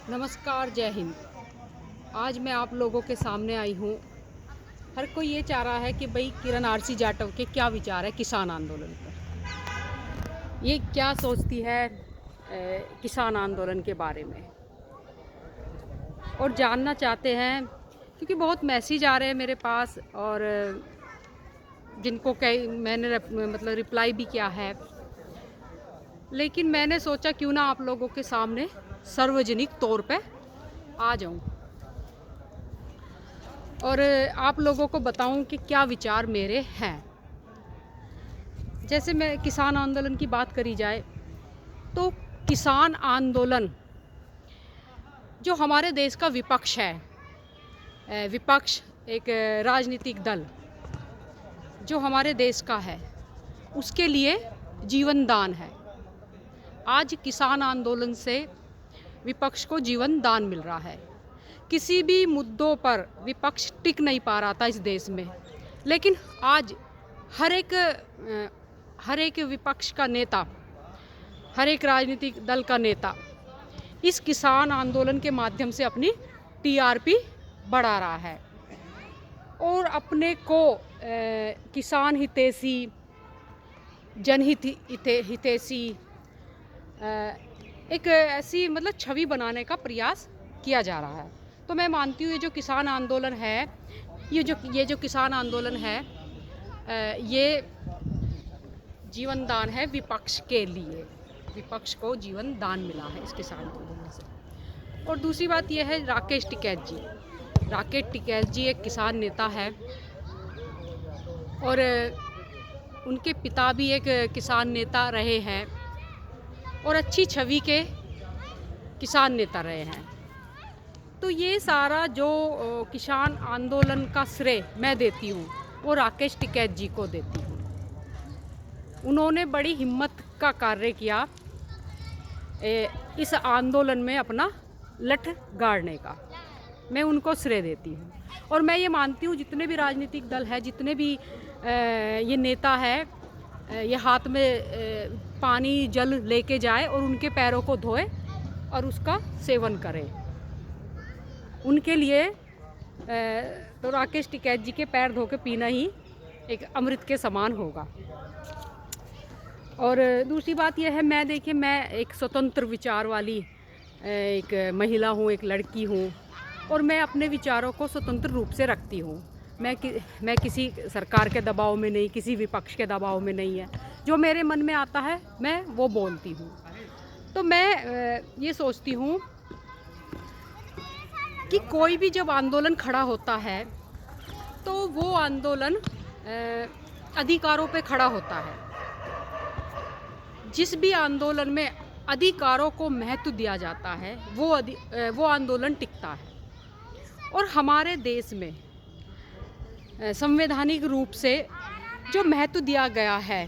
नमस्कार, जय हिंद। आज मैं आप लोगों के सामने आई हूँ। हर कोई ये चाह रहा है कि भाई किरण आरसी जाटव के क्या विचार है किसान आंदोलन पर, ये क्या सोचती है किसान आंदोलन के बारे में, और जानना चाहते हैं क्योंकि बहुत मैसेज आ रहे हैं मेरे पास, और जिनको कई मैंने मतलब रिप्लाई भी किया है। लेकिन मैंने सोचा क्यों ना आप लोगों के सामने सार्वजनिक तौर पे आ जाऊं और आप लोगों को बताऊं कि क्या विचार मेरे हैं। जैसे मैं किसान आंदोलन की बात करी जाए तो किसान आंदोलन जो हमारे देश का विपक्ष है, विपक्ष एक राजनीतिक दल जो हमारे देश का है, उसके लिए जीवन दान है। आज किसान आंदोलन से विपक्ष को जीवन दान मिल रहा है। किसी भी मुद्दों पर विपक्ष टिक नहीं पा रहा था इस देश में, लेकिन आज हर एक विपक्ष का नेता, हर एक राजनीतिक दल का नेता इस किसान आंदोलन के माध्यम से अपनी टीआरपी बढ़ा रहा है और अपने को किसान हितैषी, जनहित हितैषी एक ऐसी मतलब छवि बनाने का प्रयास किया जा रहा है। तो मैं मानती हूँ ये जो किसान आंदोलन है, ये जो किसान आंदोलन है, ये जीवन दान है विपक्ष के लिए। विपक्ष को जीवन दान मिला है इस किसान आंदोलन से। और दूसरी बात यह है, राकेश टिकैत जी एक किसान नेता है और उनके पिता भी एक किसान नेता रहे हैं और अच्छी छवि के किसान नेता रहे हैं। तो ये सारा जो किसान आंदोलन का श्रेय मैं देती हूँ वो राकेश टिकैत जी को देती हूँ। उन्होंने बड़ी हिम्मत का कार्य किया इस आंदोलन में अपना लठ गाड़ने का, मैं उनको श्रेय देती हूँ। और मैं ये मानती हूँ जितने भी राजनीतिक दल है, जितने भी ये नेता है, ये हाथ में पानी जल लेके जाए और उनके पैरों को धोए और उसका सेवन करे, उनके लिए तो राकेश टिकैत जी के पैर धो के पीना ही एक अमृत के समान होगा। और दूसरी बात यह है, मैं एक स्वतंत्र विचार वाली एक महिला हूँ, एक लड़की हूँ, और मैं अपने विचारों को स्वतंत्र रूप से रखती हूँ। मैं किसी सरकार के दबाव में नहीं, किसी विपक्ष के दबाव में नहीं है। जो मेरे मन में आता है मैं वो बोलती हूँ। तो मैं ये सोचती हूँ कि कोई भी जब आंदोलन खड़ा होता है तो वो आंदोलन अधिकारों पे खड़ा होता है। जिस भी आंदोलन में अधिकारों को महत्व दिया जाता है वो आंदोलन टिकता है। और हमारे देश में संवैधानिक रूप से जो महत्व दिया गया है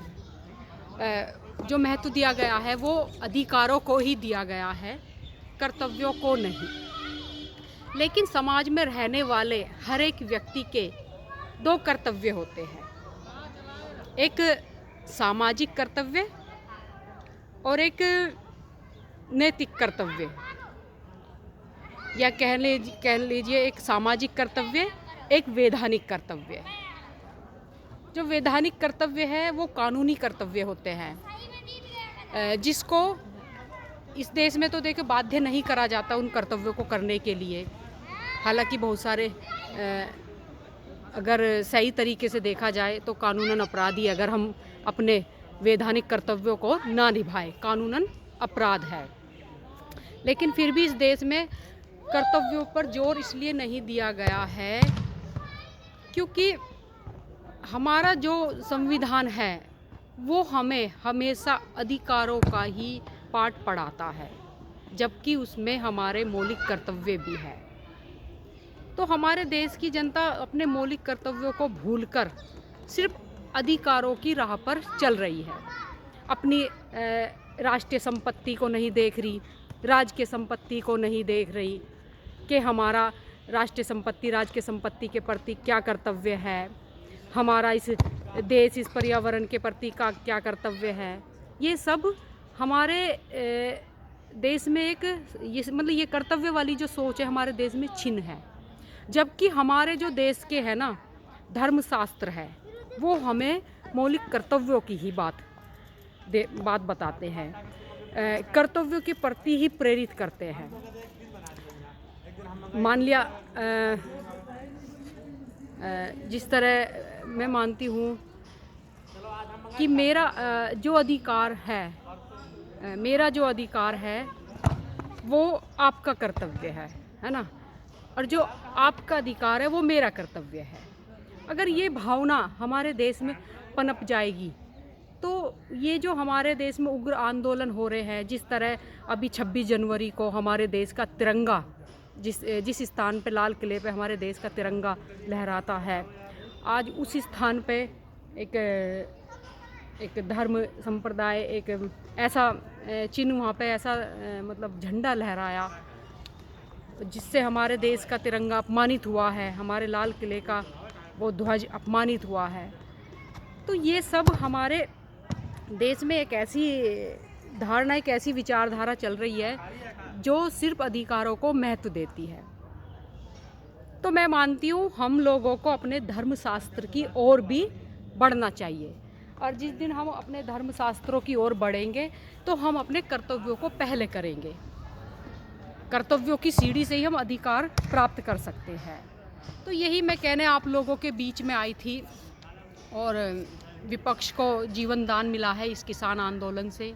वो अधिकारों को ही दिया गया है, कर्तव्यों को नहीं। लेकिन समाज में रहने वाले हर एक व्यक्ति के दो कर्तव्य होते हैं, एक सामाजिक कर्तव्य और एक नैतिक कर्तव्य, या कह लीजिए एक सामाजिक कर्तव्य, एक वैधानिक कर्तव्य। जो वैधानिक कर्तव्य है वो कानूनी कर्तव्य होते हैं, जिसको इस देश में तो देखो बाध्य नहीं करा जाता उन कर्तव्यों को करने के लिए। हालांकि बहुत सारे अगर सही तरीके से देखा जाए तो कानूनन अपराधी, अगर हम अपने वैधानिक कर्तव्यों को ना निभाएं, कानूनन अपराध है। लेकिन फिर भी इस देश में कर्तव्यों पर जोर इसलिए नहीं दिया गया है क्योंकि हमारा जो संविधान है वो हमें हमेशा अधिकारों का ही पाठ पढ़ाता है, जबकि उसमें हमारे मौलिक कर्तव्य भी है। तो हमारे देश की जनता अपने मौलिक कर्तव्यों को भूलकर सिर्फ अधिकारों की राह पर चल रही है। अपनी राष्ट्रीय संपत्ति को नहीं देख रही, राज्य की संपत्ति को नहीं देख रही कि हमारा राष्ट्रीय संपत्ति, राज्य की संपत्ति के प्रति क्या कर्तव्य है, हमारा इस देश, इस पर्यावरण के प्रति का क्या कर्तव्य है। ये सब हमारे देश में एक ये मतलब ये कर्तव्य वाली जो सोच है हमारे देश में छिन है, जबकि हमारे जो देश के है ना धर्मशास्त्र है वो हमें मौलिक कर्तव्यों की ही बात बताते हैं, कर्तव्यों के प्रति ही प्रेरित करते हैं। मान लिया जिस तरह मैं मानती हूँ कि मेरा जो अधिकार है वो आपका कर्तव्य है ना, और जो आपका अधिकार है वो मेरा कर्तव्य है। अगर ये भावना हमारे देश में पनप जाएगी तो ये जो हमारे देश में उग्र आंदोलन हो रहे हैं, जिस तरह अभी 26 जनवरी को हमारे देश का तिरंगा जिस स्थान पे लाल किले पे हमारे देश का तिरंगा लहराता है, आज उस स्थान पे एक धर्म संप्रदाय एक ऐसा चिन्ह वहाँ पे ऐसा मतलब झंडा लहराया जिससे हमारे देश का तिरंगा अपमानित हुआ है, हमारे लाल किले का वो ध्वज अपमानित हुआ है। तो ये सब हमारे देश में एक ऐसी धारणा, एक ऐसी विचारधारा चल रही है जो सिर्फ अधिकारों को महत्व देती है। तो मैं मानती हूँ हम लोगों को अपने धर्मशास्त्र की ओर भी बढ़ना चाहिए, और जिस दिन हम अपने धर्मशास्त्रों की ओर बढ़ेंगे तो हम अपने कर्तव्यों को पहले करेंगे। कर्तव्यों की सीढ़ी से ही हम अधिकार प्राप्त कर सकते हैं। तो यही मैं कहने आप लोगों के बीच में आई थी, और विपक्ष को जीवन दान मिला है इस किसान आंदोलन से।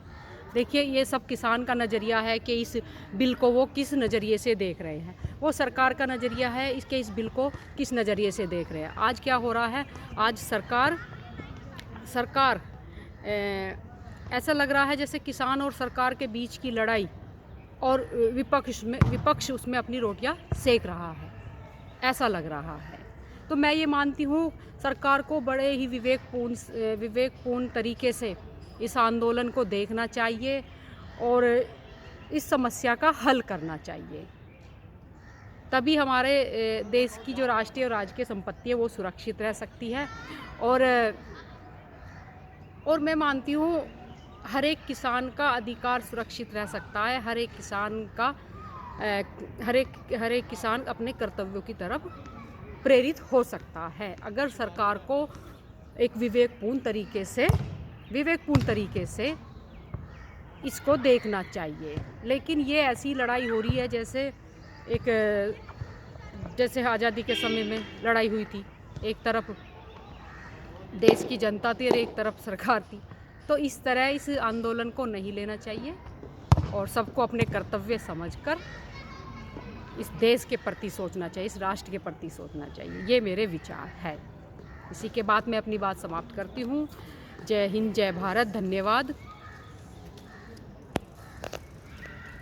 देखिए ये सब किसान का नज़रिया है कि इस बिल को वो किस नज़रिए से देख रहे हैं, वो सरकार का नज़रिया है इसके इस बिल को किस नज़रिए से देख रहे हैं। आज क्या हो रहा है, आज सरकार ऐसा लग रहा है जैसे किसान और सरकार के बीच की लड़ाई, और विपक्ष उसमें अपनी रोटियां सेक रहा है, ऐसा लग रहा है। तो मैं ये मानती हूँ सरकार को बड़े ही विवेकपूर्ण तरीके से इस आंदोलन को देखना चाहिए और इस समस्या का हल करना चाहिए, तभी हमारे देश की जो राष्ट्रीय और राजकीय संपत्ति है वो सुरक्षित रह सकती है। और मैं मानती हूँ हर एक किसान का अधिकार सुरक्षित रह सकता है, हर एक किसान अपने कर्तव्यों की तरफ प्रेरित हो सकता है, अगर सरकार को एक विवेकपूर्ण तरीके से इसको देखना चाहिए। लेकिन ये ऐसी लड़ाई हो रही है जैसे आज़ादी के समय में लड़ाई हुई थी, एक तरफ देश की जनता थी और एक तरफ सरकार थी। तो इस तरह इस आंदोलन को नहीं लेना चाहिए और सबको अपने कर्तव्य समझकर इस देश के प्रति सोचना चाहिए, इस राष्ट्र के प्रति सोचना चाहिए। ये मेरे विचार है। इसी के बाद मैं अपनी बात समाप्त करती हूँ। जय हिंद, जय भारत, धन्यवाद।